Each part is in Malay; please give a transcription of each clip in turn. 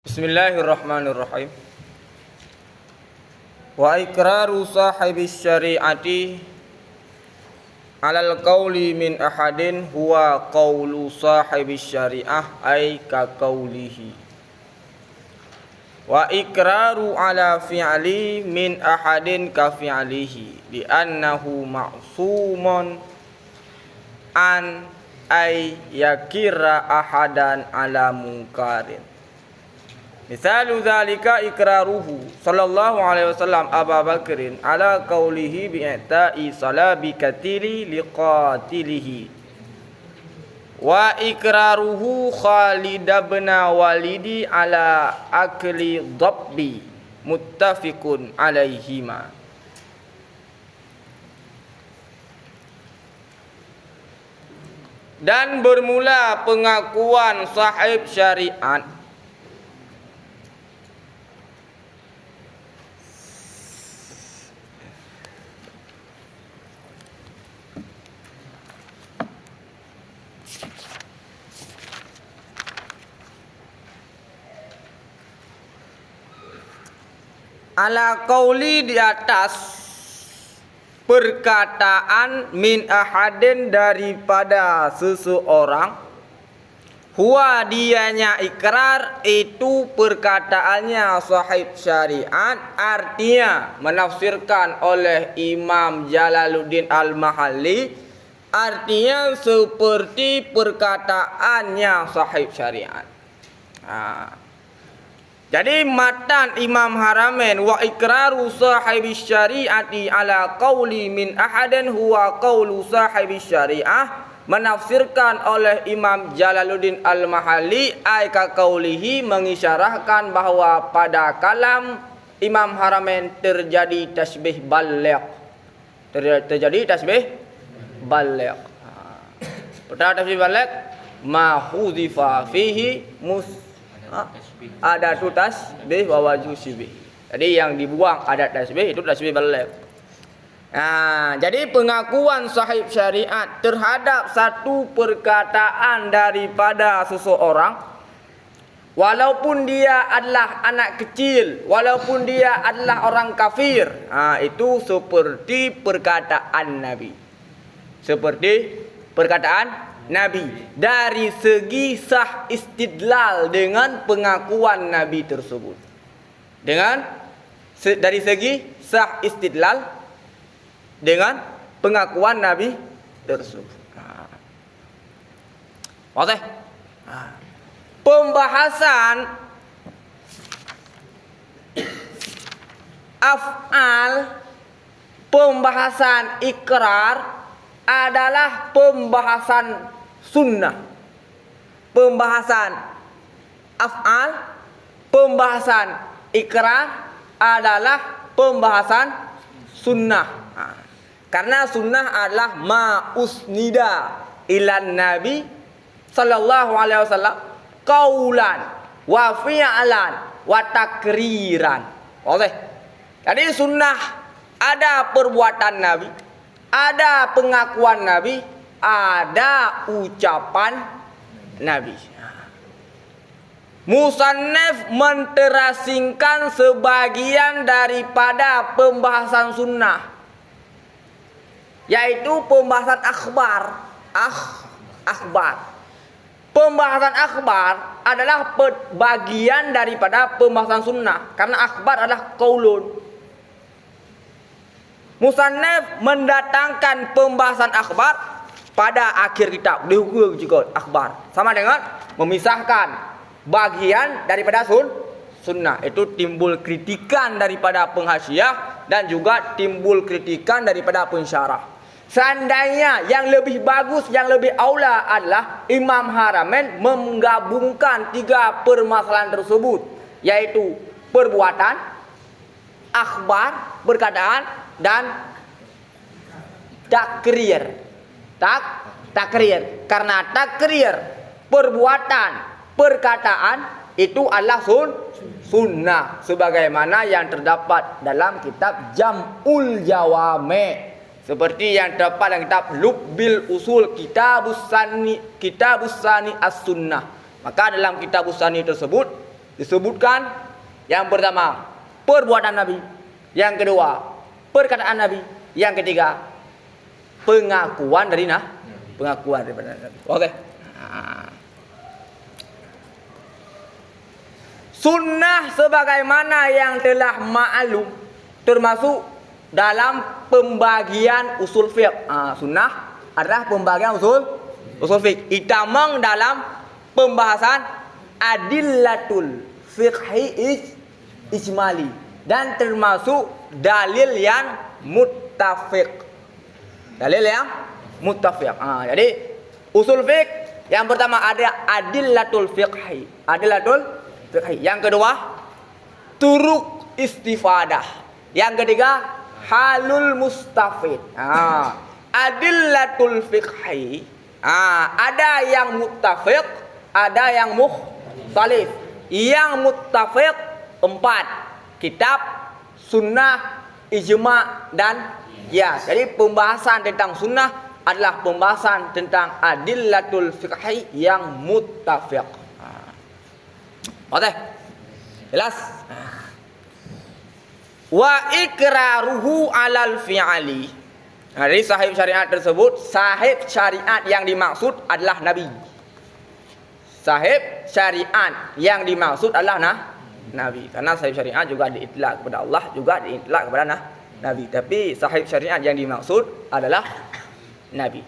Bismillahirrahmanirrahim. Wa iqraru sahibis syari'ati alal qawli min ahadin huwa qawlu sahibis syari'ah ay ka qawlihi. Wa iqraru ala fi'li min ahadin ka fi'lihi li'annahu ma'sumun an ay yakira ahadan ala munkarin. Misalu dzalika iqraruhu sallallahu alaihi wasallam Abu Bakrin ala qaulihi bi'ta'i salabi katili liqatilihi wa iqraruhu Khalid bin Walidi ala akli dhabbi muttafiqun alaihima. Dan bermula pengakuan sahib syariat ala qauli di atas perkataan min ahadin daripada seseorang, huwa dianya ikrar itu perkataannya sahib syariat, artinya menafsirkan oleh Imam Jalaluddin Al-Mahalli, artinya seperti perkataannya sahib syariat. Jadi matan Imam Haramain wa iqraru sahibis syariati ala qauli min ahadin huwa qaulu sahibis syariah, menafsirkan oleh Imam Jalaluddin Al-Mahalli ay ka qaulihi, mengisyarahkan bahwa pada kalam Imam Haramain terjadi tasbih baligh. Terjadi tasbih baligh. Pada tasbih baligh ma hudzifa fihi ada tu tasbih wa wajhu sibih. Jadi yang dibuang ada tasbih itu tasbih baligh. Jadi pengakuan sahib syariat terhadap satu perkataan daripada seseorang, walaupun dia adalah anak kecil, walaupun dia adalah orang kafir, itu seperti perkataan Nabi. Seperti perkataan Nabi dari segi sah istidlal dengan pengakuan Nabi tersebut. Dari segi sah istidlal dengan pengakuan Nabi tersebut. Oke. Pembahasan af'al, pembahasan ikrar adalah pembahasan sunnah. Pembahasan af'al, pembahasan ikrar adalah pembahasan sunnah. Karena sunnah adalah ma usnida ilan Nabi sallallahu alaihi wasallam qaulan wa fi'lan wa takriran. Oke. Jadi sunnah ada perbuatan Nabi, ada pengakuan Nabi, ada ucapan Nabi. Musannif menterasingkan sebagian daripada pembahasan sunnah, yaitu pembahasan akhbar. Akhbar. Pembahasan akhbar adalah bagian daripada pembahasan sunnah, karena akhbar adalah qaulun. Musannif mendatangkan pembahasan akhbar pada akhir kitab, di hukum juga akhbar, sama dengan memisahkan bagian daripada sunnah. Itu timbul kritikan daripada penghasiah dan juga timbul kritikan daripada pensyarah. Seandainya yang lebih bagus, yang lebih aula adalah Imam Haramain menggabungkan tiga permasalahan tersebut, yaitu perbuatan, akhbar, perkataan, dan takrir. Takrir. Karena takrir, perbuatan, perkataan itu adalah sunnah, sebagaimana yang terdapat dalam kitab Jam'ul Jawami', seperti yang terdapat dalam kitab Lubbil Usul Kitabus Sani As-Sunnah. Maka dalam Kitabus Sani tersebut disebutkan yang pertama perbuatan Nabi, yang kedua perkataan Nabi, yang ketiga pengakuan daripada Nabi. Okey. Sunnah sebagaimana yang telah maklum termasuk dalam pembagian usul fiqh. Sunnah adalah pembagian usul fiqh. Itamang dalam pembahasan adillatul fiqhi ijmali dan termasuk dalil yang muttafiq. Dalil yang muttafiq. Jadi usul fiqh yang pertama ada adillatul fiqhi. Yang kedua turuk istifadah. Yang ketiga halul mustafid. Adillatul fiqhi. Ada yang muttafiq, ada yang mukhtalif. Yang muttafiq 4. Kitab, sunnah, ijma' dan qiyas. Jadi pembahasan tentang sunnah adalah pembahasan tentang adillatul fiqhi yang muttafiq. Okey. Jelas? Wa ikraruhu alal fi'ali. Jadi sahib syariat tersebut, sahib syariat yang dimaksud adalah Nabi. Sahib syariat yang dimaksud adalah Nabi. Karena sahib syariat juga diitlak kepada Allah, juga diitlak kepada Nabi. Tapi sahib syariat yang dimaksud adalah Nabi.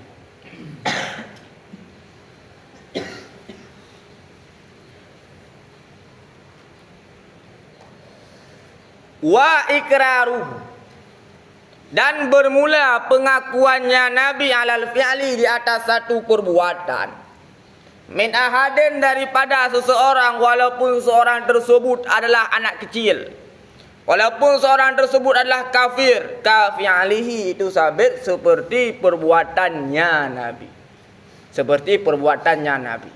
Wa ikraruhu, dan bermula pengakuannya Nabi alal fi'li di atas satu perbuatan. Min ahadin, daripada seseorang, walaupun seorang tersebut adalah anak kecil, walaupun seorang tersebut adalah kafir, ka fi'lihi, itu sabit seperti perbuatannya Nabi. Seperti perbuatannya Nabi.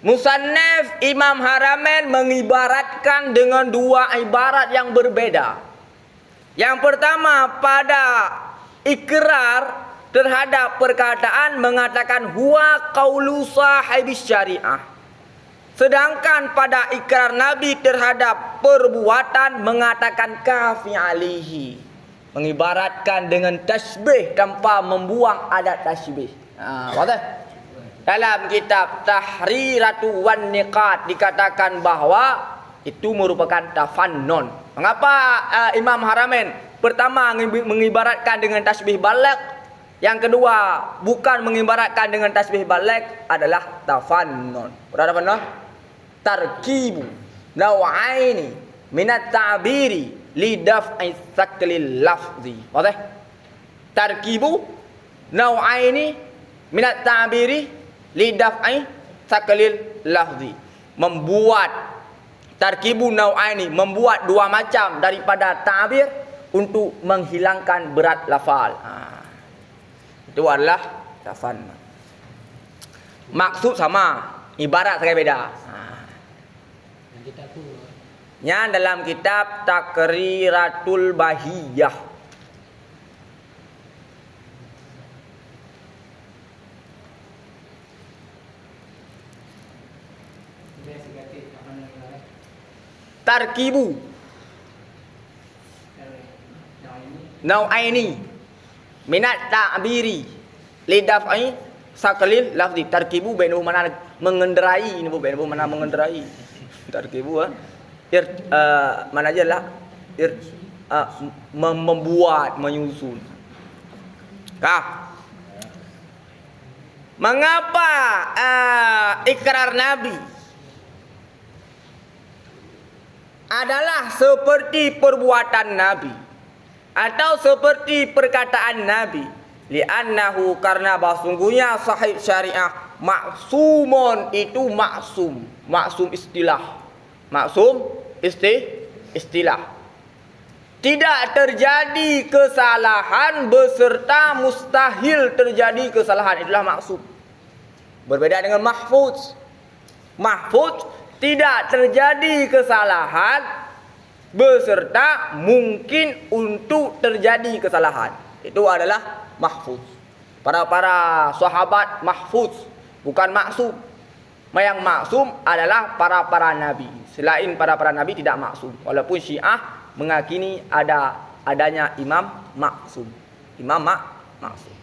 Musannif Imam Haramain mengibaratkan dengan dua ibarat yang berbeda. Yang pertama pada ikrar terhadap perkataan mengatakan huwa qaulu sahibis syariah. Sedangkan pada ikrar Nabi terhadap perbuatan mengatakan kafi alihi. Mengibaratkan dengan tasbih tanpa membuang adat tasbih. Betul? Dalam kitab Tahriratu wan Niqat dikatakan bahwa itu merupakan tafannun. Mengapa Imam Haramain pertama mengibaratkan dengan tasbih baligh, yang kedua bukan mengibaratkan dengan tasbih baligh adalah tafannun. Berapa benar? Tarkibu naw'aini minat ta'biri li daf'i tsaklil lafzi. Betul? Tarkibu naw'aini minat ta'biri li daf'i tsaklil lafzi. Membuat tarkibu nau'aini, membuat dua macam daripada ta'bir untuk menghilangkan berat lafal. Itu adalah tafannun. Maksud sama, ibarat sekali beda. Yang dalam kitab Takriratul Bahiyah. Tarkibu nau'aini minat ta'biri lidaf'i sakalil lafzi. Tarkibu benuh mana mengendarai, ini benuh mana mengendarai. Tarkibu mana aja lah membuat, menyusun. Mengapa ikrar Nabi adalah seperti perbuatan Nabi atau seperti perkataan Nabi? Li'annahu, karena bahasungguhnya sahib syariah maksumun, itu maksum. Maksum istilah. Maksum istilah. Tidak terjadi kesalahan beserta mustahil terjadi kesalahan. Itulah maksum. Berbeda dengan mahfuz. Mahfuz tidak terjadi kesalahan beserta mungkin untuk terjadi kesalahan. Itu adalah mahfuz. Para sahabat mahfuz, bukan maksum. Yang maksum adalah para nabi. Selain para nabi tidak maksum. Walaupun Syiah mengakini adanya imam maksum. Imam maksum.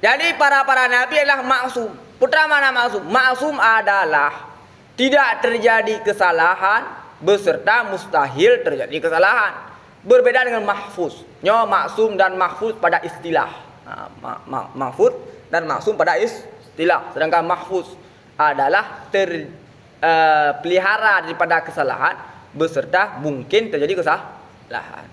Jadi para nabi adalah maksum. Putra mana maksum? Maksum adalah tidak terjadi kesalahan beserta mustahil terjadi kesalahan. Berbeda dengan mahfuz. Maksum dan mahfuz pada istilah. Mahfuz dan maksum pada istilah. Sedangkan mahfuz adalah terpelihara daripada kesalahan beserta mungkin terjadi kesalahan.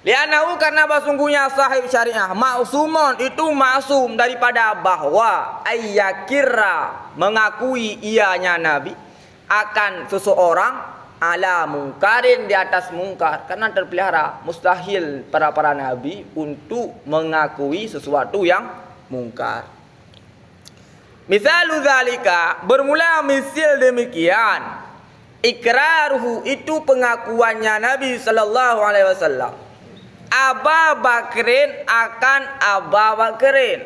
Lianahu karena sesungguhnya sahib syariah ma'sumun itu maksum daripada bahwa ayyakira mengakui ianya nabi akan seseorang ala mungkarin di atas mungkar, karena terpelihara mustahil para nabi untuk mengakui sesuatu yang mungkar. Misalu zalika bermula misil demikian ikraruhu itu pengakuannya Nabi sallallahu alaihi wasallam Aba Bakrin akan Aba Bakrin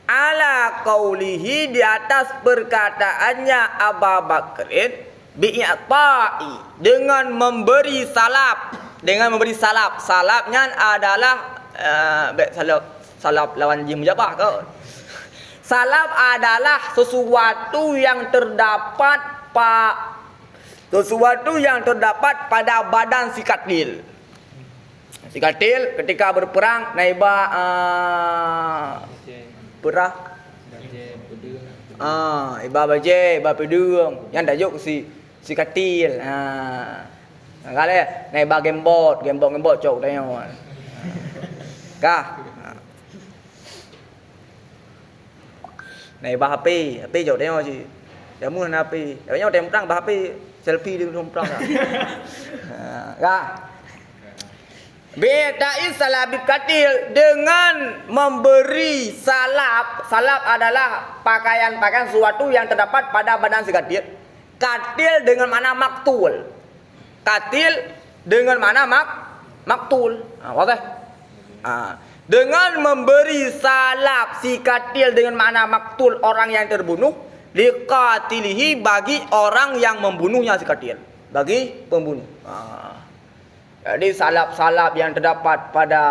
ala qaulihi di atas perkataannya Aba Bakrin bi'ta'i dengan memberi salap, salapnya adalah salap lawan jim jabah kau. Salap adalah sesuatu yang terdapat pada badan si katil. Si katil ketika berperang naiba perang iba baje iba pedung yang tajuk si katil. Kali naiba gembot cok tengok. Kah. Naiba HP cok tengok si. Jamu na HP. Tengok tengok perang HP selfie di perang. Kah. Beda'i salabit katil dengan memberi salap. Salap adalah pakaian sesuatu yang terdapat pada badan si katil. Katil dengan mana maktul. Katil dengan mana maktul. Wadah. Dengan memberi salap si katil dengan mana maktul orang yang terbunuh liqatilihi bagi orang yang membunuhnya si katil. Bagi pembunuh. Jadi salap-salap yang terdapat pada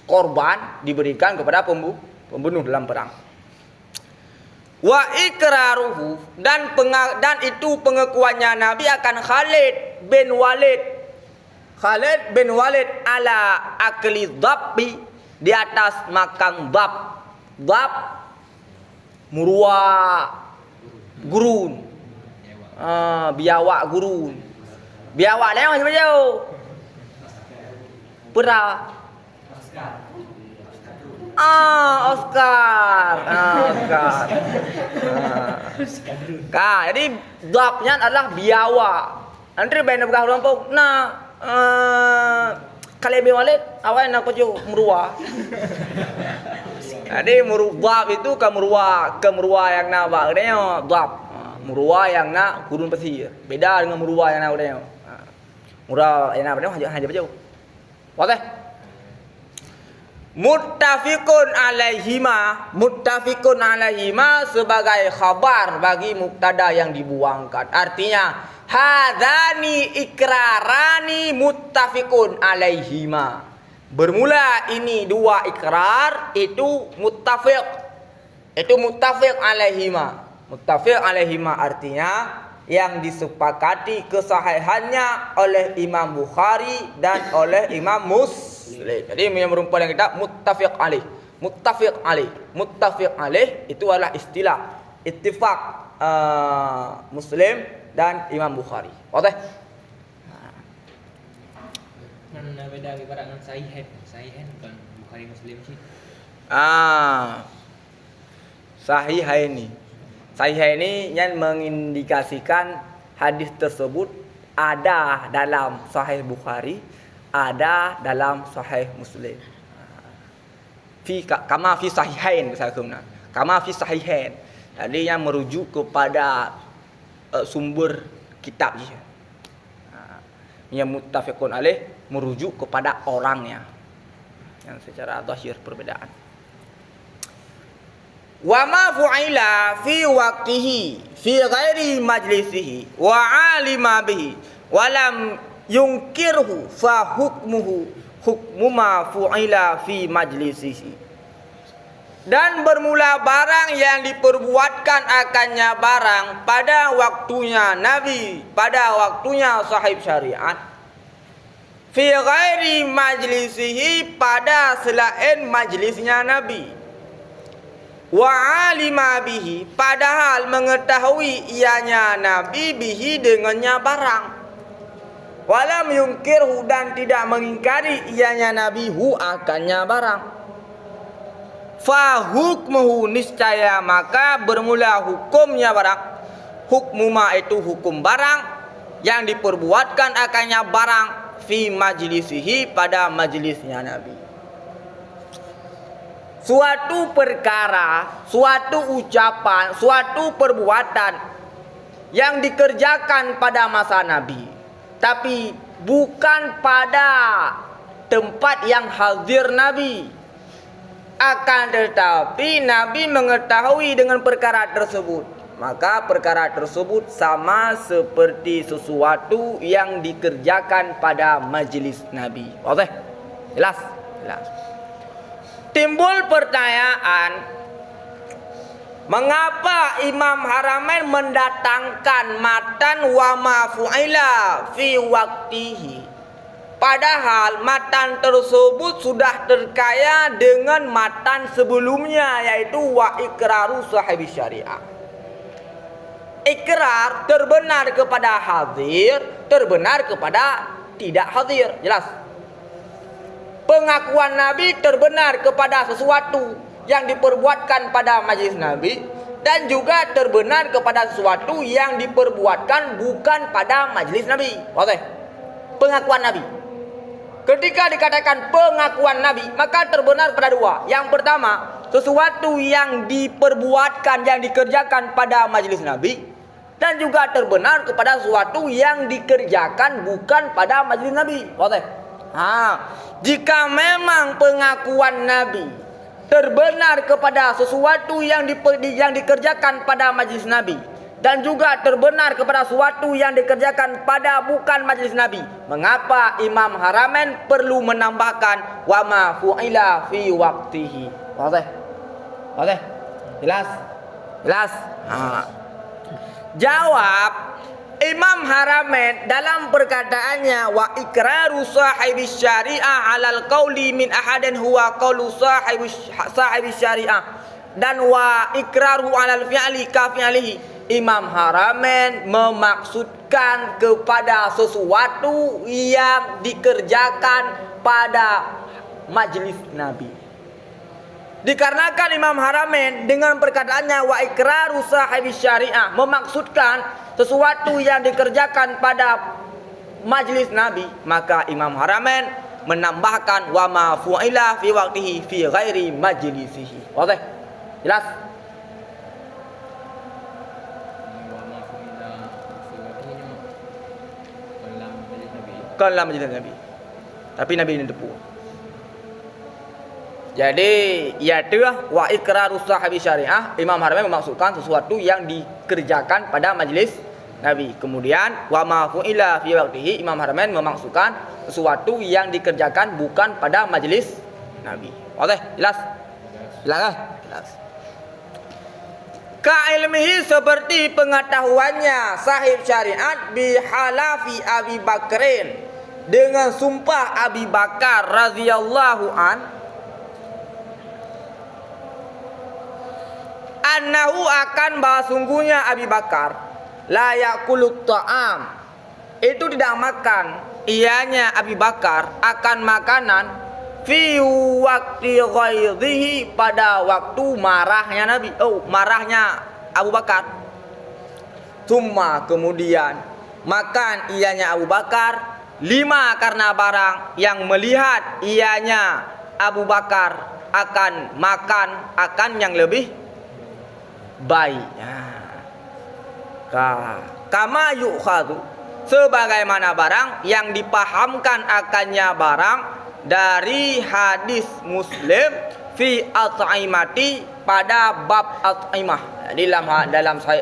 korban diberikan kepada pembunuh dalam perang. Wa ikraruhu dan itu pengakuannya Nabi akan Khalid bin Walid ala akli dhabbi di atas makan dhab murwa gurun. Biawak gurun. Biawak dia macam jauh. Pera. Oscar. Jadi dhabnya adalah biawak. Nanti benar berkah lampau. Kali bin Walid awak nak kuju murwa. Jadi murwa itu kemurwa yang nak bak dia dhab. Murwa yang nak gurun pasir. Beda dengan murwa yang nak dia. Murwa yang nak dia hanya baju. Wadah. Muttafiqun alaihima sebagai khabar bagi mubtada yang dibuangkan. Artinya hadzani ikrarani muttafiqun alaihima. Bermula ini dua ikrar itu muttafiq. Itu muttafiq alaihima. Muttafiq alaihima artinya yang disepakati kesahihannya oleh Imam Bukhari dan oleh Imam Muslim. Jadi yang merupakan kita muttafiq alaih. Muttafiq alaih itu adalah istilah ittifaq Muslim dan Imam Bukhari. Wadah? Mana beda ibarat dengan sahihain bukan Bukhari Muslim sih. Sahih ini yang mengindikasikan hadis tersebut ada dalam Sahih Bukhari, ada dalam Sahih Muslim. Kama fi sahihain misalnya. Kama fi sahihain. Jadi yang merujuk kepada sumber kitab je. Yang muttafiqun alaih merujuk kepada orangnya. Yang secara zahir perbedaan. Wa ma fu'ila fi waqtihi fi ghairi majlisihi wa alima bihi wa lam yunkirhu fa hukmuhu hukmu ma fu'ila fi majlisihi. Dan bermula barang yang diperbuatkan akannya barang pada waktunya Nabi, pada waktunya sahib syariat, fi ghairi majlisihi, pada selain majlisnya Nabi, wa alima bihi, padahal mengetahui ianya Nabi bihi dengannya barang, walam yungkirhu, dan tidak mengingkari ianya Nabi hu akannya barang, fa hukmuhu, niscaya maka bermula hukumnya barang, hukmu ma itu hukum barang yang diperbuatkan akannya barang, fi majlisihi, pada majlisnya Nabi. Suatu perkara, suatu ucapan, suatu perbuatan yang dikerjakan pada masa Nabi, tapi bukan pada tempat yang hadir Nabi. Akan tetapi Nabi mengetahui dengan perkara tersebut, maka perkara tersebut sama seperti sesuatu yang dikerjakan pada majlis Nabi. Oke? Jelas? Jelas. Timbul pertanyaan, mengapa Imam Haramain mendatangkan matan wa ma fu'ila fi waqtihi, padahal matan tersebut sudah terkaya dengan matan sebelumnya, yaitu wa ikraru sahibi syariah. Ikrar terbenar kepada hadir, terbenar kepada tidak hadir. Jelas. Pengakuan Nabi terbenar kepada sesuatu yang diperbuatkan pada majlis Nabi, dan juga terbenar kepada sesuatu yang diperbuatkan bukan pada majlis Nabi. Oke. Pengakuan Nabi. Ketika dikatakan pengakuan Nabi, maka terbenar pada dua. Yang pertama, sesuatu yang diperbuatkan, yang dikerjakan pada majlis Nabi, dan juga terbenar kepada sesuatu yang dikerjakan bukan pada majlis Nabi. Oke. Jika memang pengakuan Nabi terbenar kepada sesuatu yang dikerjakan pada majlis Nabi, dan juga terbenar kepada sesuatu yang dikerjakan pada bukan majlis Nabi, mengapa Imam Haramain perlu menambahkan wa ma fu'ila fi waqtihi? Wadah? Wadah? Jelas? Jelas? Jawab Imam Haramain dalam perkataannya, wa ikraru sahibi syariah alal qauli min ahadin huwa qaulu sahibi syariah, dan wa ikraru alal fi'li ka fi'lihi. Imam Haramain memaksudkan kepada sesuatu yang dikerjakan pada majlis Nabi. Dikarenakan Imam Haramain dengan perkataannya wa ikraru sahibi syariah memaksudkan sesuatu yang dikerjakan pada majlis Nabi, maka Imam Haramain menambahkan wa ma fu'ila fi waqtihi fi ghairi majlisihi. Oke? Jelas? Dalam majlis Nabi. Tapi Nabi ini tepu. Jadi iaitu wa ikraru sahibi syariah, Imam Haramain memaksudkan sesuatu yang dikerjakan pada majlis Nabi. Kemudian wa ma fu'ila fi waqtihi, Imam Haramain memaksudkan sesuatu yang dikerjakan bukan pada majlis Nabi. Oke, jelas? Jelas? Jelas. Ka ilmihi, seperti pengetahuannya sahib syariat bi halafi Abi Bakrin, dengan sumpah Abi Bakar radhiyallahu an, annahu akan bahwa sungguhnya Abi Bakar la yakulut ta'am, itu tidak makan ianya Abi Bakar akan makanan fi waqti ghaidhihi, pada waktu marahnya Nabi, marahnya Abu Bakar. Summa, kemudian makan ianya Abu Bakar, lima, karena barang yang melihat ianya Abu Bakar akan makan akan yang lebih baik. Kama yukhadu, sebagaimana barang yang dipahamkan akannya barang dari hadis Muslim fi at'imati pada bab at'imah. Jadi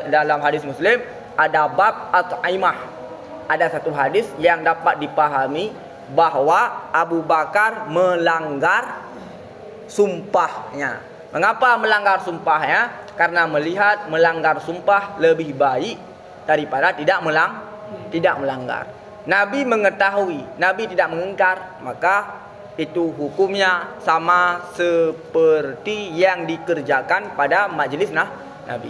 dalam hadis Muslim ada bab at'imah. Ada satu hadis yang dapat dipahami bahwa Abu Bakar melanggar sumpahnya. Mengapa melanggar sumpahnya? Karena melihat melanggar sumpah lebih baik daripada tidak melanggar. Nabi mengetahui, Nabi tidak mengingkar, maka itu hukumnya sama seperti yang dikerjakan pada majlis Nabi.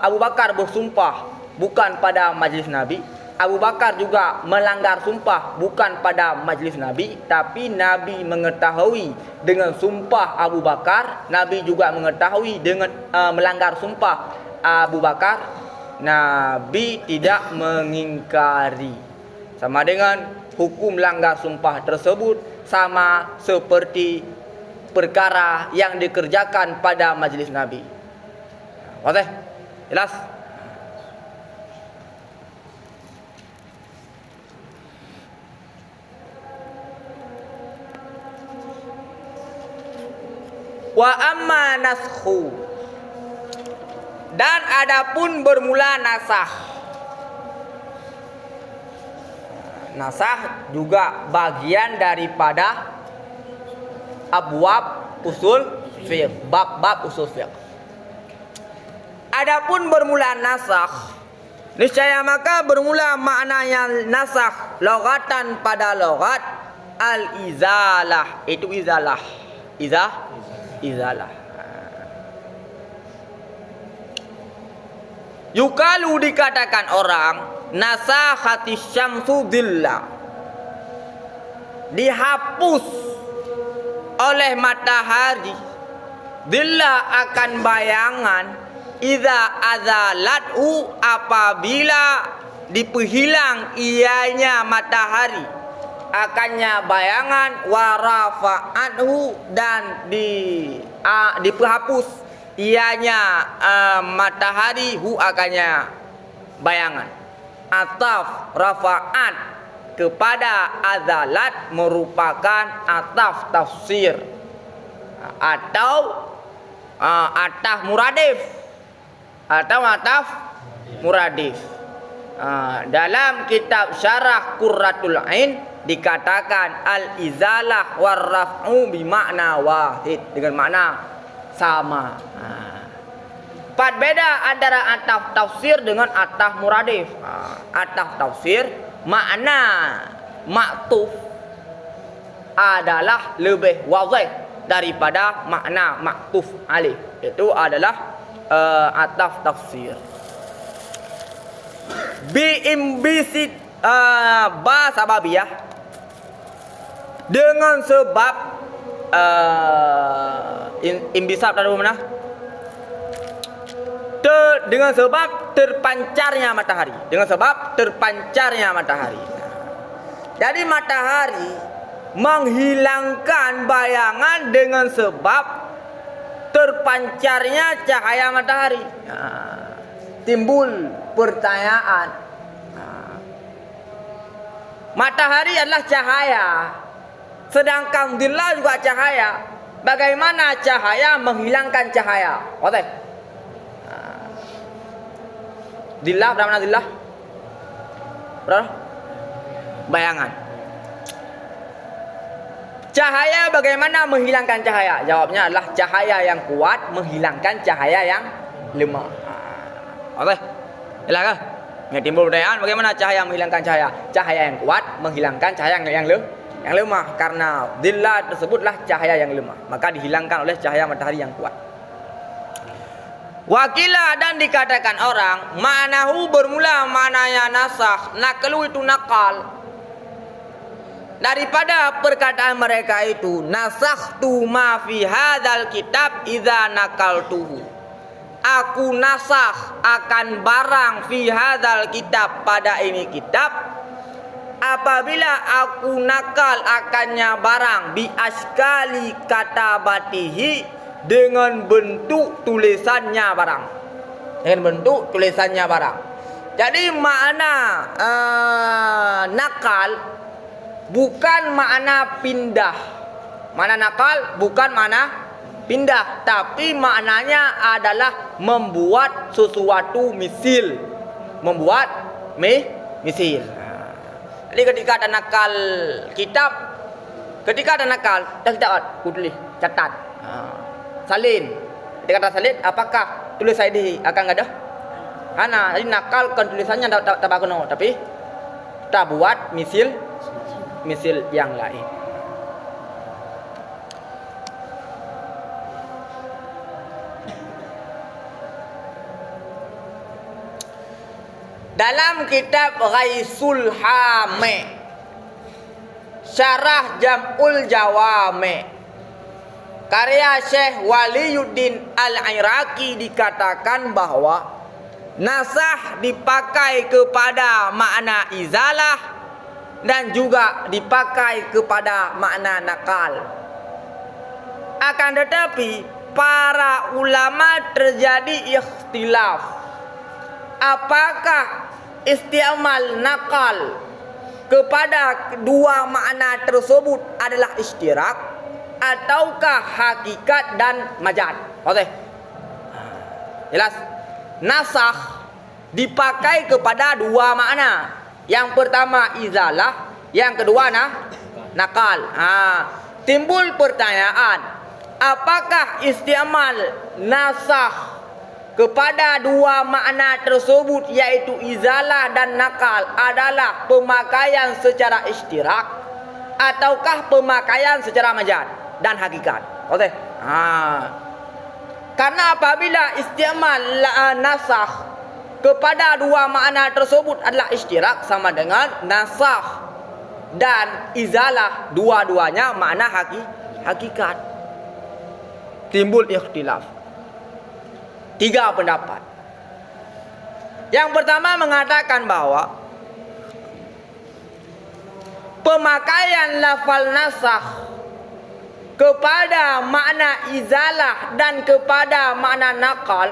Abu Bakar bersumpah bukan pada majlis Nabi. Abu Bakar juga melanggar sumpah bukan pada majlis Nabi, tapi Nabi mengetahui dengan sumpah Abu Bakar, Nabi juga mengetahui dengan melanggar sumpah Abu Bakar, Nabi tidak mengingkari. Sama dengan hukum langgar sumpah tersebut sama seperti perkara yang dikerjakan pada majlis Nabi. Oke, jelas? Wa amma naskhu, dan adapun bermula nasah. Nasah juga bagian daripada abwab usul fiqh, bab-bab usul fiqh. Adapun bermula nasah, niscaya maka bermula maknanya nasah logatan pada logat al-izalah, itu izalah. Izalah. Yukalu dikatakan orang nasahati syamsu dhilla, dihapus oleh matahari dhilla akan bayangan idza azalathu, apabila diperhilang ianya matahari akannya bayangan, warafa'athu, dan diperhapus ianya matahari hu akannya bayangan. Ataf rafa'at kepada azalat merupakan ataf tafsir atau ataf muradif dalam kitab Syarah Qurratul Ain dikatakan al-izalah war-raf'u bimakna wahid, dengan makna sama. Empat beda antara ataf tafsir dengan ataf muradif. Ataf tafsir makna maktuf adalah lebih wazih daripada makna maktuf alih. Itu adalah ataf tafsir. Bi imbisit ba sababiyah, dengan sebab imbisat dari mana? Dengan sebab terpancarnya matahari. Jadi matahari menghilangkan bayangan dengan sebab terpancarnya cahaya matahari. Timbul pertanyaan, matahari adalah cahaya, sedangkan dhillah juga cahaya. Bagaimana cahaya menghilangkan cahaya? Oke. Dhillah, berapa mana dhillah? Berapa? Bayangan. Cahaya bagaimana menghilangkan cahaya? Jawabnya adalah cahaya yang kuat menghilangkan cahaya yang lemah. Oke. Jelas kah? Yang timbul pertanyaan, bagaimana cahaya menghilangkan cahaya? Cahaya yang kuat menghilangkan cahaya yang lemah, karena dhillah tersebutlah cahaya yang lemah, maka dihilangkan oleh cahaya matahari yang kuat. Wakila, dan dikatakan orang ma'nahu bermula maknanya nasakh, naqlu itu nakal daripada perkataan mereka itu, nasakhtu ma fi hadzal kitab idza nakaltuhu, aku nasakh akan barang fi hadzal kitab, pada ini kitab, apabila aku nakal akannya barang, bi askali katabatihi, dengan bentuk tulisannya barang. Jadi makna nakal bukan makna pindah. Makna nakal bukan makna pindah, tapi maknanya adalah membuat sesuatu misil. Membuat misil. Jadi ketika ada nakal kitab, ketika ada nakal, dah kita tulis, catat. Salin. Ketika ada salin, apakah tulis ID akan ada? Karena jadi nakal kan tulisannya tak bagus, tapi kita buat misil yang lain. Dalam kitab Ghaisul Hame, Syarah Jam'ul Jawame, karya Syekh Waliyuddin Al-Iraqi dikatakan bahwa nasah dipakai kepada makna izalah dan juga dipakai kepada makna nakal. Akan tetapi para ulama terjadi ikhtilaf. Apakah isti'mal nakal kepada dua makna tersebut adalah istirak ataukah hakikat dan majaz? Okey. Jelas. Nasakh dipakai kepada dua makna. Yang pertama izalah, yang kedua nakal. Timbul pertanyaan, apakah isti'mal nasakh kepada dua makna tersebut yaitu izalah dan nakal adalah pemakaian secara istirak ataukah pemakaian secara majaz dan hakikat? Okey. Karena apabila isti'mal nasakh kepada dua makna tersebut adalah istirak, sama dengan nasakh dan izalah, dua-duanya makna hakikat. Timbul ikhtilaf. 3 pendapat. Yang pertama mengatakan bahwa pemakaian lafal nasakh kepada makna izalah dan kepada makna nakal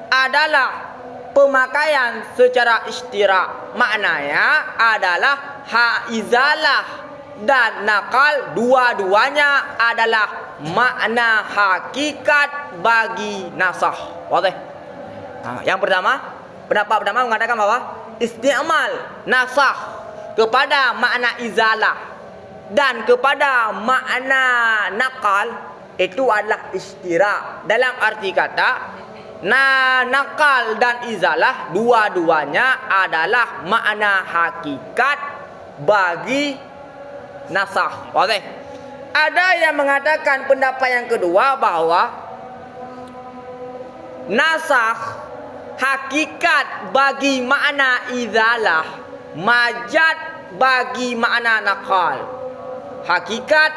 adalah pemakaian secara istirak. Maknanya adalah izalah dan nakal dua-duanya adalah makna hakikat bagi nasakh. Okey. Yang pertama, pendapat pertama mengatakan bahwa isti'mal nasakh kepada makna izalah dan kepada makna nakal itu adalah istirak. Dalam arti kata nakal dan izalah dua-duanya adalah makna hakikat bagi nasakh. Okey. Ada yang mengatakan pendapat yang kedua bahwa nasakh hakikat bagi makna izalah, majaz bagi makna nakal. Hakikat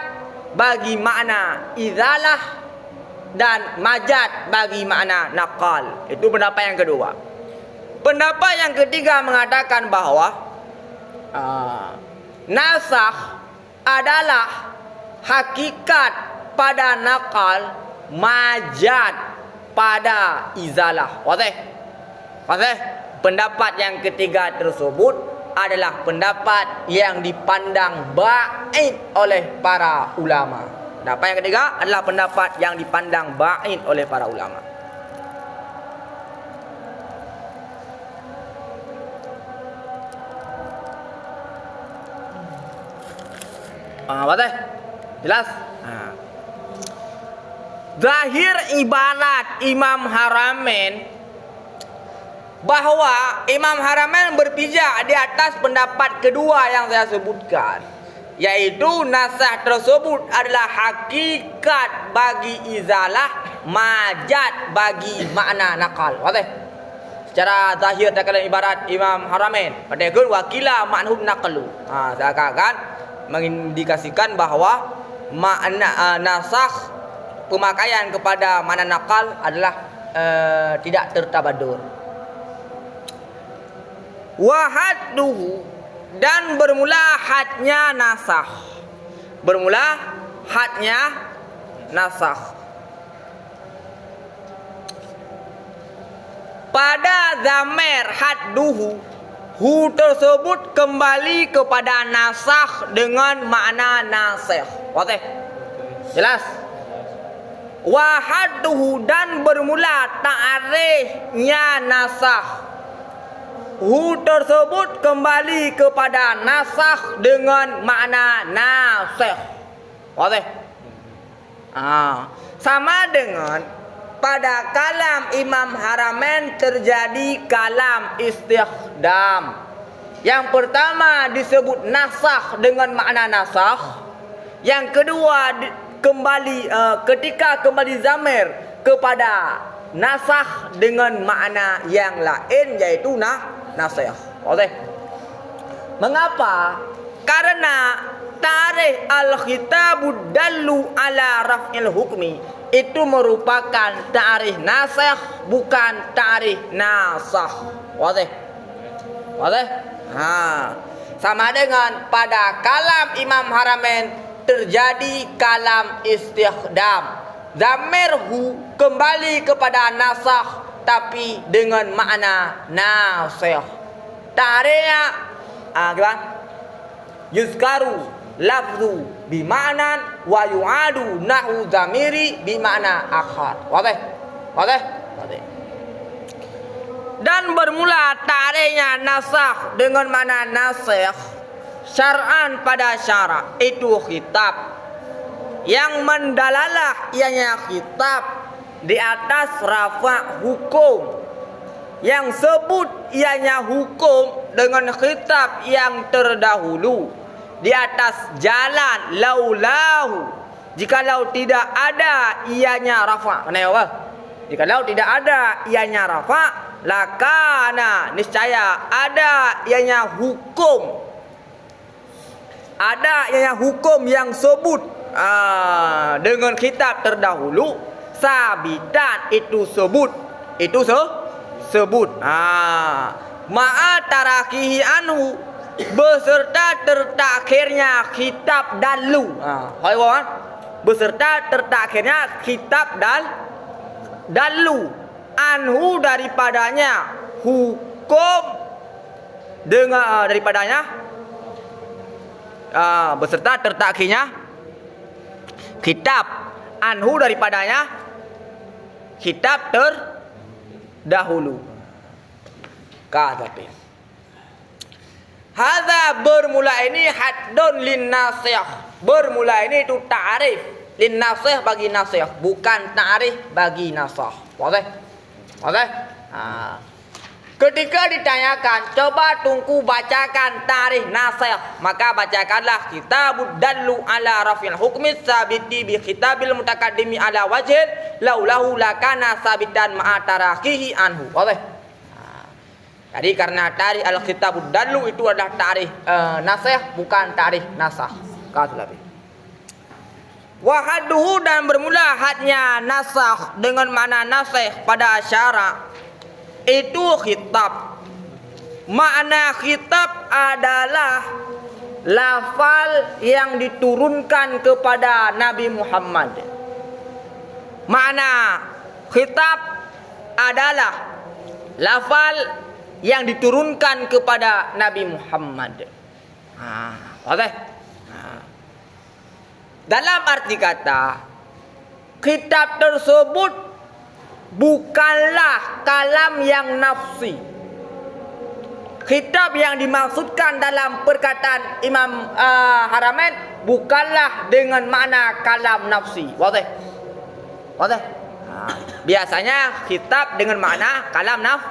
bagi makna izalah dan majaz bagi makna nakal. Itu pendapat yang kedua. Pendapat yang ketiga mengatakan bahwa nasakh adalah hakikat pada nakal, majaz pada izalah. Okey. Pendapat yang ketiga tersebut adalah pendapat yang dipandang ba'id oleh para ulama. Pendapat yang ketiga adalah pendapat yang dipandang ba'id oleh para ulama. Betul? Jelas? Zahir ibarat Imam Haramain bahwa Imam Haramain berpijak di atas pendapat kedua yang saya sebutkan, yaitu nasakh tersebut adalah hakikat bagi izalah, majaz bagi makna nakal. Okey. Secara zahir dalam ibarat Imam Haramain pada wakila ma'nun naqlu. Seakan-akan mengindikasikan bahwa makna nasakh pemakaian kepada makna nakal adalah tidak tertabadur. Wahadduhu, dan bermula hadnya nasakh. Bermula hadnya nasakh pada zamir hadduhu, hu tersebut kembali kepada nasakh dengan makna nasikh. Wazi? Jelas? Wa hadduhu dan bermula ta'rifnya nasakh. Hu tersebut kembali kepada nasakh dengan makna nasikh. Wazi? Sama dengan pada kalam Imam Haramain terjadi kalam istighdam. Yang pertama disebut nasakh dengan makna nasakh. Yang kedua ketika kembali zamir kepada nasakh dengan makna yang lain yaitu nasikh. Oke. Mengapa? Karena tarikh al-khitabu dallu ala raf'il hukmi itu merupakan ta'rif nasikh bukan ta'rif nasakh. Wazi? Wazi? Sama dengan pada kalam Imam Haramain terjadi kalam istighdam. Dhamirhu kembali kepada nasakh tapi dengan makna nasikh. Ta'rifnya gimana? Yuzkaru lafzu bima'nan wa yu'adu nahu dhamiri bima'na akhar. Wazi? Wazi? Wazi. Dan bermula ta'rifnya nasakh dengan makna nasikh syar'an pada syarak itu khitab yang mendalalah ianya khitab di atas rafa' hukum yang sebut ianya hukum dengan khitab yang terdahulu di atas jalan laulahu jikalau tidak ada ianya rafa'. Mana apa? Jikalau tidak ada ianya rafa' lakana niscaya ada ianya hukum. Ada ianya hukum yang sebut dengan kitab terdahulu sabitan itu sebut. Itu sebut. Ma'a tarakihi anhu beserta tertakhirnya kitab dalu. Beserta tertakhirnya kitab dalu anhu daripadanya hukum dengan daripadanya beserta tertakhirnya kitab anhu daripadanya kitab terdahulu. Katakan hadza bermula ini haddun lin nasikh. Bermula ini itu ta'rif lin nasikh bagi nasikh, bukan ta'rif bagi nasakh. Oke? Oke? Ketika ditanyakan, coba tunggu bacakan ta'rif nasikh, maka bacakanlah kitabud dallu ala rafil hukmi sabiti bi khitabil mutaqaddimi ala wajhin laulahu lakana sabitan ma'a tarakihi anhu. Oke? Jadi karena ta'rif al-khitabud dallu itu adalah ta'rif nasikh bukan ta'rif nasakh. Katalah. Wa hadduhu dan bermula hadnya nasakh dengan makna nasikh pada syarak itu khitab. Makna khitab adalah lafal yang diturunkan kepada Nabi Muhammad. Makna khitab adalah lafal yang diturunkan kepada Nabi Muhammad. Oke? Dalam arti kata, kitab tersebut bukanlah kalam yang nafsi. Kitab yang dimaksudkan dalam perkataan Imam Haramain bukanlah dengan makna kalam nafsi. Wazi? Wazi? Biasanya kitab dengan makna kalam nafsi.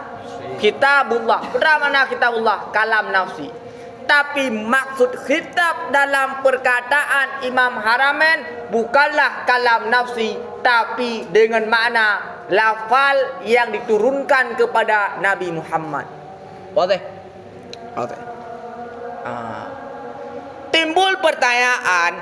Kitabullah. Benar mana kitabullah? Kalam nafsi. Tapi maksud khitab dalam perkataan Imam Haramain bukanlah kalam nafsi, tapi dengan makna lafal yang diturunkan kepada Nabi Muhammad. Boleh? Boleh. Timbul pertanyaan,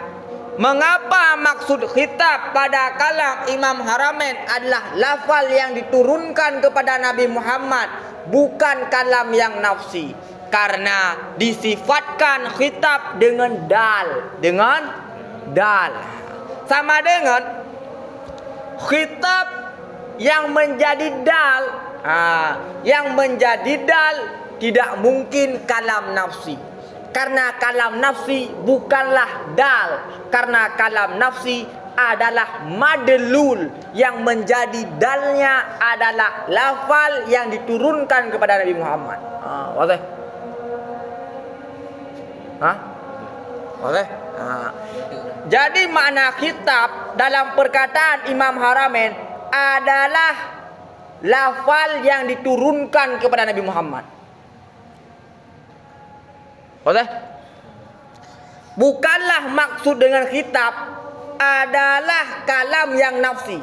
mengapa maksud khitab pada kalam Imam Haramain adalah lafal yang diturunkan kepada Nabi Muhammad, bukan kalam yang nafsi? Karena disifatkan khitab dengan dal. Dengan dal. Sama dengan khitab yang menjadi dal. Yang menjadi dal tidak mungkin kalam nafsi. Karena kalam nafsi bukanlah dal. Karena kalam nafsi adalah madlul, yang menjadi dalnya adalah lafal yang diturunkan kepada Nabi Muhammad. Wadah? Wadah? Jadi makna kitab dalam perkataan Imam Haramain adalah lafal yang diturunkan kepada Nabi Muhammad. Wadah? Bukanlah maksud dengan kitab adalah kalam yang nafsi.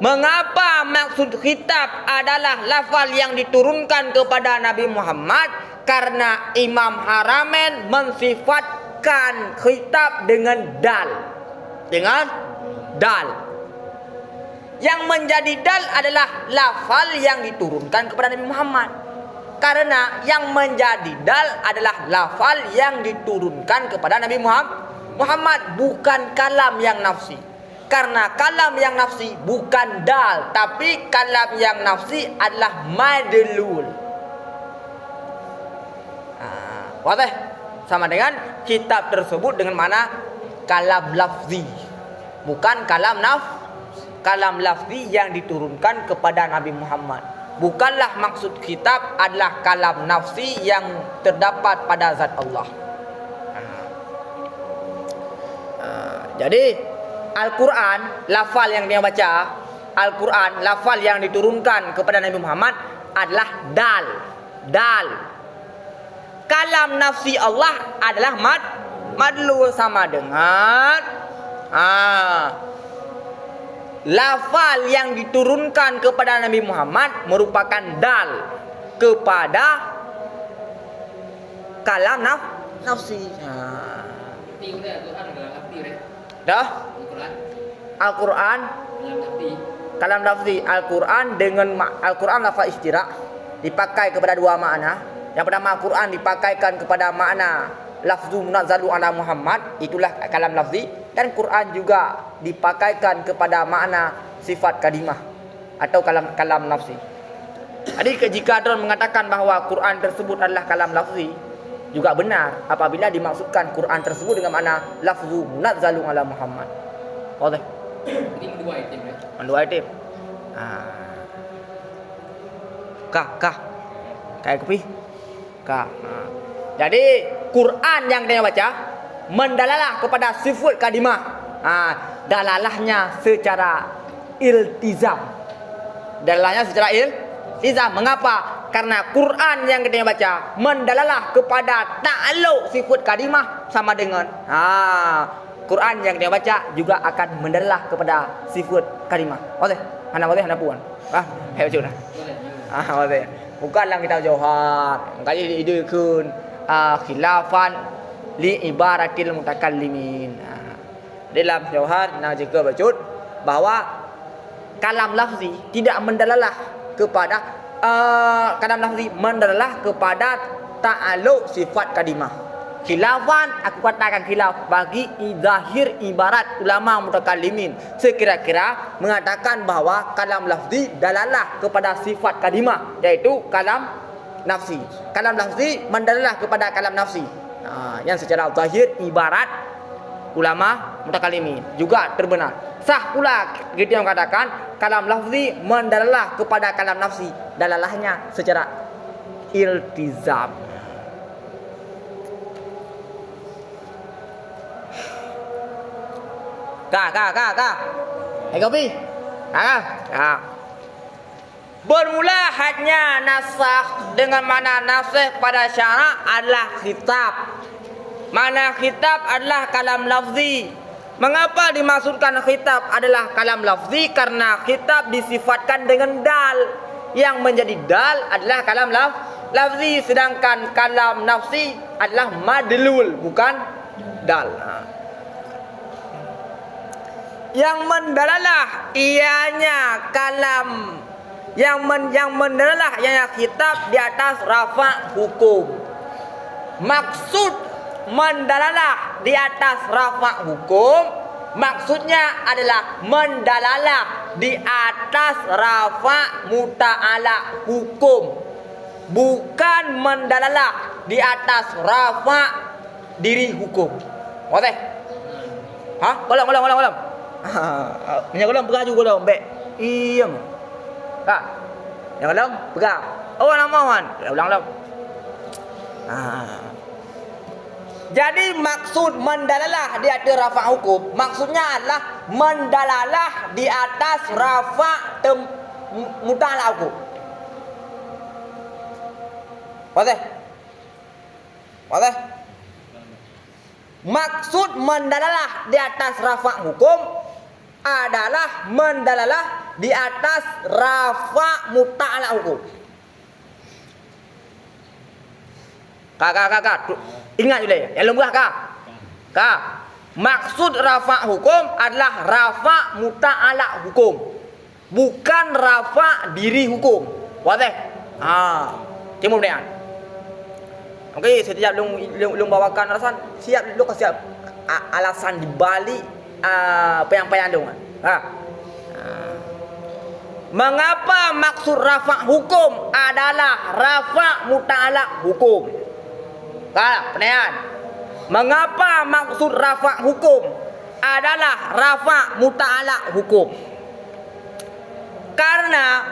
Mengapa maksud kitab adalah lafal yang diturunkan kepada Nabi Muhammad? Karena Imam Haramain mensifatkan kitab dengan dal. Dengan dal. Yang menjadi dal adalah lafal yang diturunkan kepada Nabi Muhammad. Karena yang menjadi dal adalah lafal yang diturunkan kepada Nabi Muhammad, bukan kalam yang nafsi. Karena kalam yang nafsi bukan dal, tapi kalam yang nafsi adalah madlul. Wadah? Sama dengan kitab tersebut dengan mana kalam lafzi, bukan kalam lafzi yang diturunkan kepada Nabi Muhammad. Bukanlah maksud kitab adalah kalam nafsi yang terdapat pada zat Allah. Jadi Al-Quran, lafal yang dia baca, Al-Quran, lafal yang diturunkan kepada Nabi Muhammad adalah dal. Dal. Kalam nafsi Allah adalah madlul, sama dengan lafal yang diturunkan kepada Nabi Muhammad merupakan dal kepada kalam nafsi. Dah? Al-Quran kalam lafzi. Al-Quran dengan Al-Quran lafaz istirak dipakai kepada dua makna. Yang pertama, Al-Quran dipakaikan kepada makna lafzu munazzalu ala Muhammad, itulah kalam lafzi. Dan Quran juga dipakaikan kepada makna sifat kadimah atau kalam nafsi. Jadi jika ada mengatakan bahawa Quran tersebut adalah kalam lafzi, juga benar apabila dimaksudkan Quran tersebut dengan makna lafzu munazzalu ala Muhammad. Okey. Ini dua item ya. Dua item. Kah. Kayak kopi. Kah. Jadi Quran yang dia baca mendalalah kepada sifat kadimah. Dalalahnya secara iltizam. Dalalahnya secara iltizam. Mengapa? Karena Quran yang kita baca mendalalah kepada ta'alluq sifat kadimah sama dengan Quran yang dia baca juga akan mendalalah kepada sifat kadimah. Boleh? Boleh puan. Hai baca dah. Boleh. Bukanlah kita jawab. Kaji ide kun khilafan li ibaratil mutakallimin. Dalam jawhar nak juga bacut bahwa kalam lafzi tidak mendalalah kepada kalam lafzi mendalalah kepada ta'alluq sifat kadimah. Khilafan, aku katakan khilaf bagi zahir ibarat ulama mutakallimin, sekira-kira mengatakan bahawa kalam lafzi dalalah kepada sifat kadimah, yaitu kalam nafsi. Kalam lafzi mendalalah kepada kalam nafsi. Yang secara zahir ibarat ulama mutakallimin juga terbenar. Sah pula kita yang katakan kalam lafzi mendalalah kepada kalam nafsi, dalalahnya secara iltizam. Kah. Kopi. Bermula hadnya nasakh dengan mana nasakh pada syarak adalah khitab. Mana khitab adalah kalam lafzi. Mengapa dimaksudkan khitab adalah kalam lafzi? Karena khitab disifatkan dengan dal. Yang menjadi dal adalah kalam lafzi. Sedangkan kalam nafsi adalah madlul, bukan dal. Yang mendalalah ianya kalam yang mendalalah ianya kitab di atas rafa hukum. Maksud mendalalah di atas rafa hukum maksudnya adalah mendalalah di atas rafa muta'ala hukum. bukan mendalalah di atas rafa diri hukum. Boleh? Ha? Ulang. Yang ulang pegang juga ulang. Baik. Iyam. Kak. Yang ulang pegang. Oh, namawan. Ulang. Jadi maksud mendalalah di atas rafa hukum, maksudnya adalah mendalalah di atas rafa muta'ala hukum. Boleh? Maksud mendalalah di atas rafa hukum adalah mendalalah di atas rafa muta'ala hukum. Kak. Ingat juga ya. Yang lemah kak. Maksud rafa hukum adalah rafa muta'ala hukum, bukan rafa diri hukum. Boleh? Timur ni. Okey, setiap lu bawakan alasan, siap lu kasih alasan di balik apa yang tu. Mengapa maksud rafa hukum adalah rafa muta'ala hukum? Pertanyaan. Mengapa maksud rafa hukum adalah rafa muta'ala hukum? Karena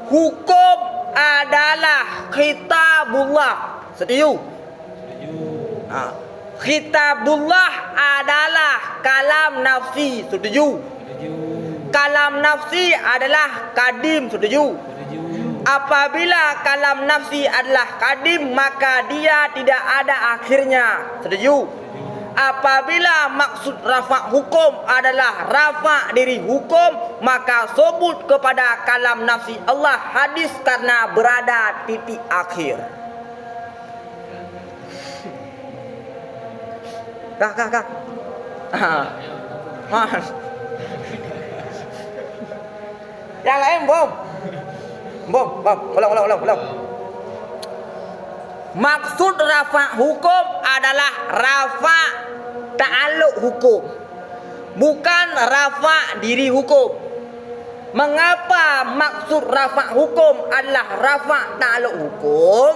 hukum adalah kitabullah. Setuju? Kitabullah adalah kalam nafsi. Setuju? Kalam nafsi adalah kadim. Setuju? Apabila kalam nafsi adalah kadim, maka dia tidak ada akhirnya. Setuju? Apabila maksud rafa hukum adalah rafa diri hukum, maka sebut kepada kalam nafsi Allah hadis karena berada titik akhir. Kak. Yang lain bom. Ulang. Maksud rafa hukum adalah rafa ta'alluq hukum, bukan rafa diri hukum. Mengapa maksud rafa hukum adalah rafa ta'alluq hukum?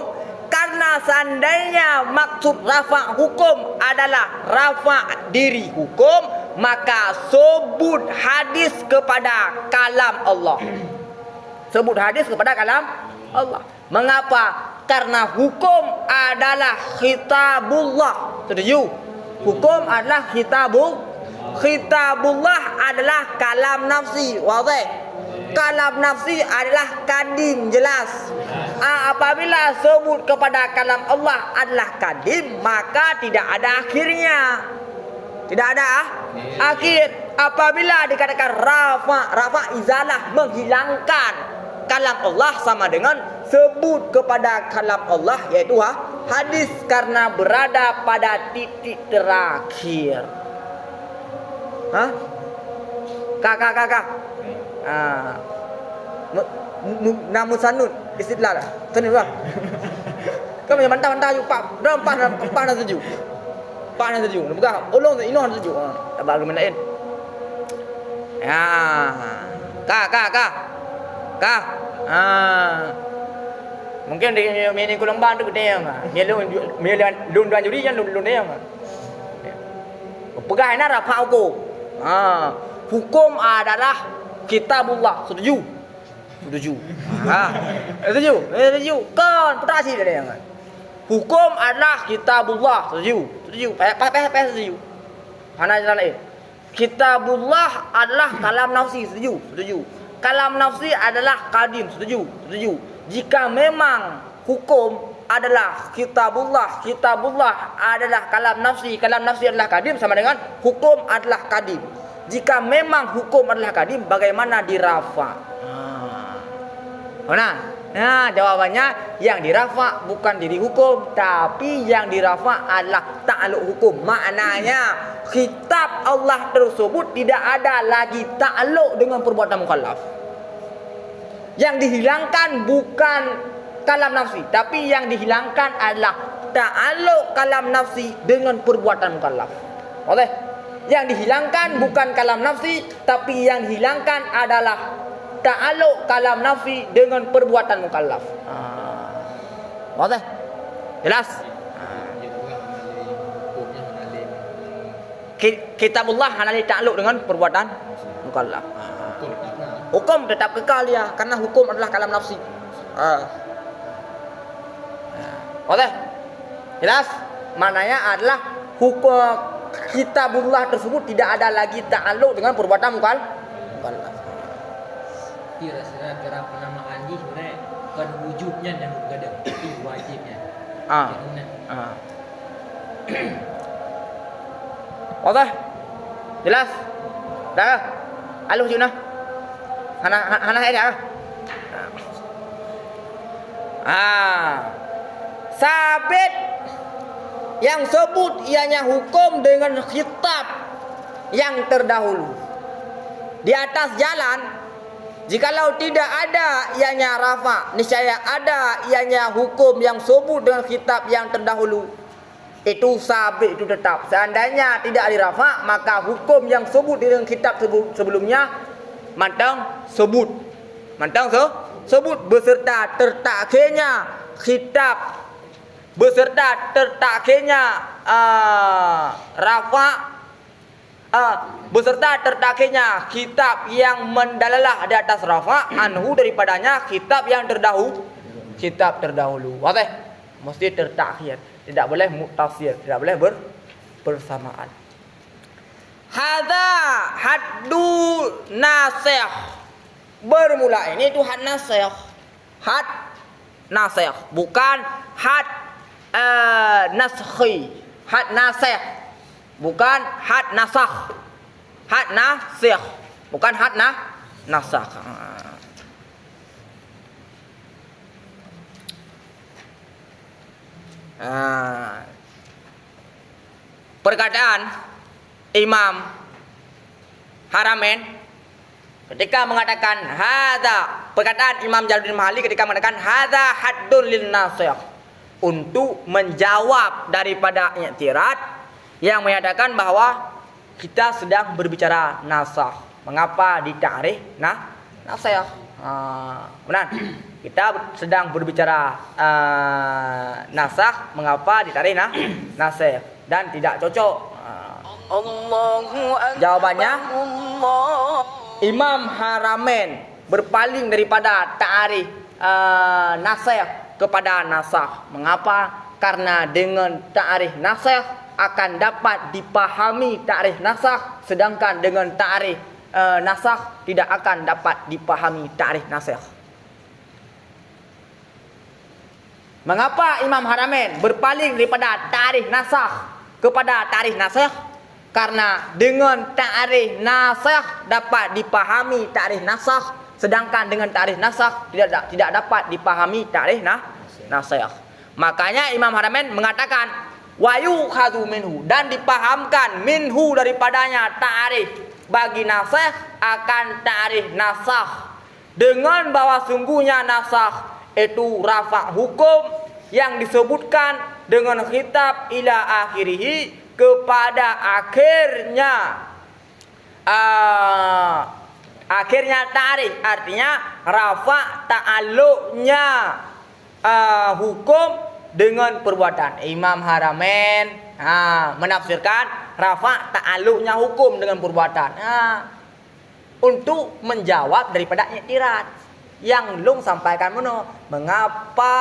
Karena seandainya maksud rafa hukum adalah rafa diri hukum, maka sebut hadis kepada kalam Allah. Sebut hadis kepada kalam Allah. Mengapa? Karena hukum adalah kitabullah. Setuju? Hukum adalah kitabullah adalah kalam nafsi. Wazi? Kalam nafsi adalah kadim, jelas. Apabila sebut kepada kalam Allah adalah kadim, maka tidak ada akhirnya. Tidak ada akhir. Apabila dikatakan rafa izalah, menghilangkan kalam Allah, sama dengan sebut kepada kalam Allah, yaitu hadis karena berada pada titik terakhir. Kak. Namun sanut istidlal. Sanut lah. Kau macam mantap yuk pak. Dah empat dah setuju. Bukan ulung ini dah setuju. Tak argumen lain. Kak. Mungkin dia main kurang bantu dia mah. Dia lu dan juri yang lu dia mah. Pegang nak rafa hukum. Hukum adalah kitabullah. Setuju? Setuju. Setuju. Kan putasi dia mah. Hukum adalah kitabullah. Setuju. Payah setuju. Mana jalan lain? Kitabullah adalah kalam nafsi. Setuju. Kalam nafsi adalah kadim. Setuju. Jika memang hukum adalah kitabullah adalah kalam nafsi adalah kadim, sama dengan hukum adalah kadim. Jika memang hukum adalah kadim, bagaimana dirafa? Jawabannya yang dirafa bukan diri hukum, tapi yang dirafa adalah ta'alluq hukum. Maknanya kitab Allah tersebut tidak ada lagi ta'alluq dengan perbuatan mukallaf. Yang dihilangkan bukan kalam nafsi, tapi yang dihilangkan adalah ta'alluq kalam nafsi dengan perbuatan mukallaf. Boleh? Yang dihilangkan bukan kalam nafsi, tapi yang dihilangkan adalah ta'alluq kalam nafsi dengan perbuatan mukallaf. Wadah? Jelas? Kitabullah hanya takluk dengan perbuatan mukallaf. Hukum tetap kekal dia karena hukum adalah kalam nafsi. Wadah? Jelas? Maknanya adalah hukum kitabullah tersebut tidak ada lagi takluk dengan perbuatan mukallaf. Kira-kira penamaan ini sebenarnya bukan wujudnya dan bukan tapi wajibnya. Wadah? Jelas? Dah? Alus juna? Hana ada. Sabit yang sebut ianya hukum dengan khitab yang terdahulu. Di atas jalan, jikalau tidak ada ianya rafa, niscaya ada ianya hukum yang sebut dengan khitab yang terdahulu. Itu sabit, itu tetap. Seandainya tidak ada rafa, maka hukum yang sebut dengan kitab sebelumnya mantang sebut. Mantang sebut beserta tertakhirnya khitab, beserta tertakhirnya rafa, beserta tertakhirnya kitab yang mendalalah di atas rafa anhu daripadanya kitab yang terdahulu. Wadah? Mesti tertakhir. Tidak boleh mutasir, tidak boleh bersamaan. Hadza haddu nasikh. Bermula ini itu had nasikh. Had nasikh, bukan had naskhi. Had nasikh, bukan had nasakh. Had nasikh, bukan had nasakh. Perkataan Imam Haramain ketika mengatakan hadza, perkataan Imam Jalaluddin Mahalli ketika mengatakan hadza haddun lin nasikh, untuk menjawab daripada i'tirad yang menyatakan bahwa kita sedang berbicara nasakh. Mengapa ditakrif nasikh? Benar. Kita sedang berbicara nasakh, mengapa ditarik nasikh dan tidak cocok. Jawabannya Imam Haramain berpaling daripada ta'rif nasikh kepada nasakh. Mengapa? Karena dengan ta'rif nasikh akan dapat dipahami ta'rif nasakh, sedangkan dengan ta'rif nasakh tidak akan dapat dipahami ta'rif nasikh. Mengapa Imam Haramain berpaling daripada ta'rif nasakh kepada ta'rif nasikh? Karena dengan ta'rif nasikh dapat dipahami ta'rif nasakh, sedangkan dengan ta'rif nasakh tidak dapat dipahami ta'rif nasikh. Makanya Imam Haramain mengatakan wa yukhadhu minhu, dan dipahamkan minhu daripadanya ta'rif bagi nasikh akan ta'rif nasakh, dengan bahwa sungguhnya nasakh itu rafa hukum yang disebutkan dengan khitab ila akhirih, kepada akhirnya ta'rif, artinya rafa ta'alluqnya hukum dengan perbuatan. Imam Haramain menafsirkan rafa ta'alluqnya hukum dengan perbuatan untuk menjawab daripada i'tirad yang Long sampaikan mengapa,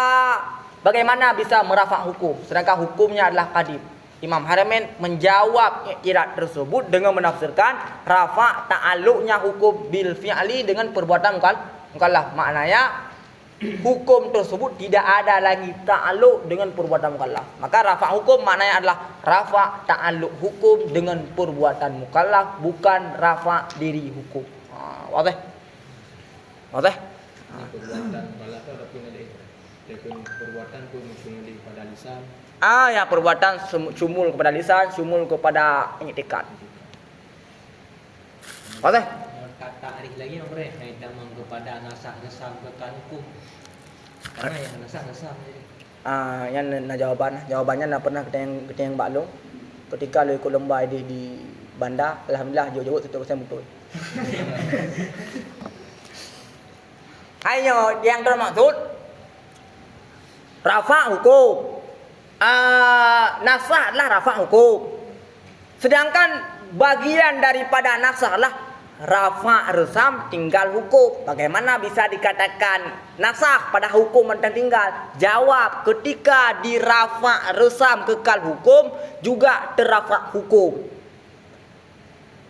bagaimana bisa merafa hukum sedangkan hukumnya adalah qadim. Imam Haramain menjawab i'tirad tersebut dengan menafsirkan rafa ta'alluqnya hukum bil fi'li dengan perbuatan mukallaf. Maknanya hukum tersebut tidak ada lagi ta'alluq dengan perbuatan mukallaf. Maka rafa hukum maknanya adalah rafa ta'alluq hukum dengan perbuatan mukallaf, bukan rafa diri hukum. Wadah? Wadah? Perbuatan mukallaf ada pun ada perbuatan pun cumul pada lisan. Ya, perbuatan cumul kepada lisan, cumul kepada i'tikad. Wadah? Kata arif lagi nomor kaitan kepada nasakh bukan hukum. Karena yang nasakh jadi. Yang jawabannya nak pernah kita yang baklong ketika lu ikut lomba di bandar, alhamdulillah jawab 100% betul. Hanya yang termaksud rafa' hukum. Nasakh adalah rafa' hukum. Sedangkan bagian daripada nasakh adalah rafa' resam tinggal hukum. Bagaimana bisa dikatakan nasakh pada hukum yang tertinggal? Jawab, ketika dirafa' resam kekal hukum juga terrafa' hukum.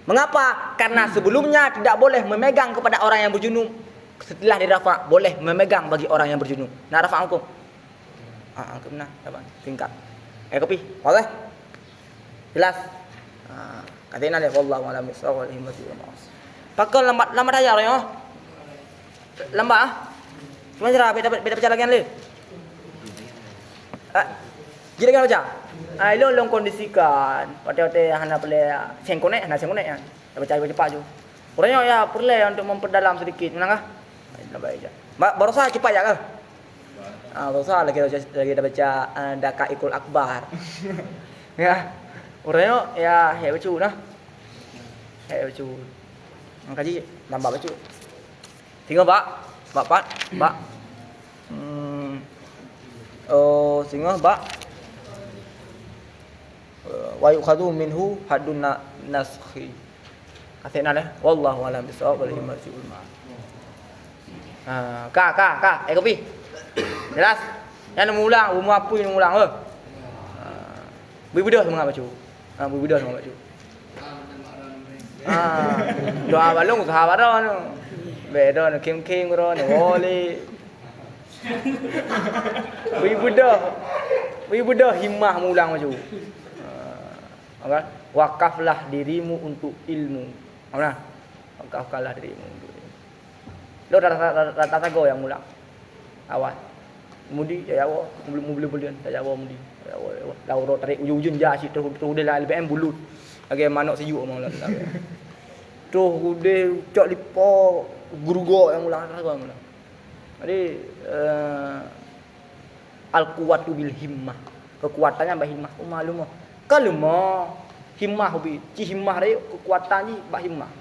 Mengapa? Karena sebelumnya tidak boleh memegang kepada orang yang berjunub. Setelah dirafa' boleh memegang bagi orang yang berjunub. Nak rafa' hukum. Hukum nah, dapat tingkat. Kopi, boleh? Jelas? Katanya dia wallahu a'lam bishawab wal himmatu wal ma'as. Pakai lambat aja orang ya. Lambat Cuma cara beda baca lagi le. Gila kan baca? Long kondisikan. Pada hana boleh sengkonek ya. Baca cepat je. Orangnya ya perlu untuk memperdalam sedikit. Menangkah? Baik aja. Baru sah cepat ya ke? Baru sah lagi dah baca Daqaiqul Akbar. Ya. Orangnya ya he baca nah. He baca. Kaji nambah baca. Tinggal Pak. Singa wa yukhadhu minhu haddun naskhi. Katena leh wallahu a'lam bishawab wal himmatu wal ma'as. Ka kopi. Jelas? Yang mengulang, umur apa yang mengulang ke? Beribadah semua baca. Beribadah semua baca. Doa balung sahabat dah. Beda nak king ro ni boleh. Beribadah himmah mengulang baca. Wakaflah dirimu untuk ilmu. Mana? Wakafkanlah dirimu untuk ilmu. Lo rata go yang mulang. Awal. Mudi ya awak boleh tak jawab mudi. Lau tarik ujung ja si tu dia lah LBM bulut. Lagi manok sejuk omong lah. Tu dia cok lipo guru yang mulang rata go mulang. Jadi al-quwwatu bil himmah. Kekuatannya bah himmah. Maklum. Kalau himmah hobi, himmah dia kekuatan ni bah himmah.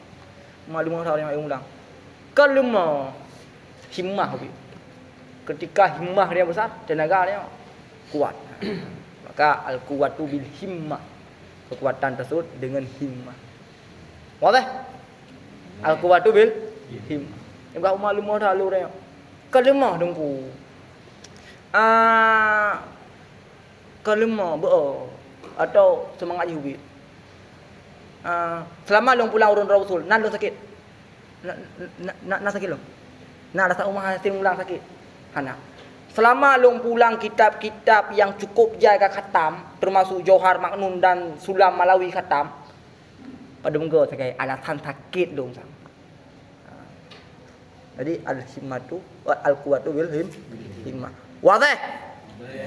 Maklum orang yang ulang. Kalau himmah hobi. Ketika himmah dia besar, tenaga dia kuat. Maka al-quwwatu bil himmah. Kekuatan tersebut dengan himmah. Boleh? Al-quwwatu bil himmah. Enggak maklum dah lu dia. Kalimah dengku. Kalimah atau semangat Yahudi. Selama long pulang urun Rasul, nan long sakit. Nak sakit long. Nak rasa umah hasil ulang sakit. Hana. Selama long pulang kitab-kitab yang cukup jaga khatam, termasuk Jauhar Maknun dan Sulam Malawi khatam. Pada muka sebagai alasan sakit dong sang. Jadi al-himmatu wa al-quwwatu bil himmah. Wadih?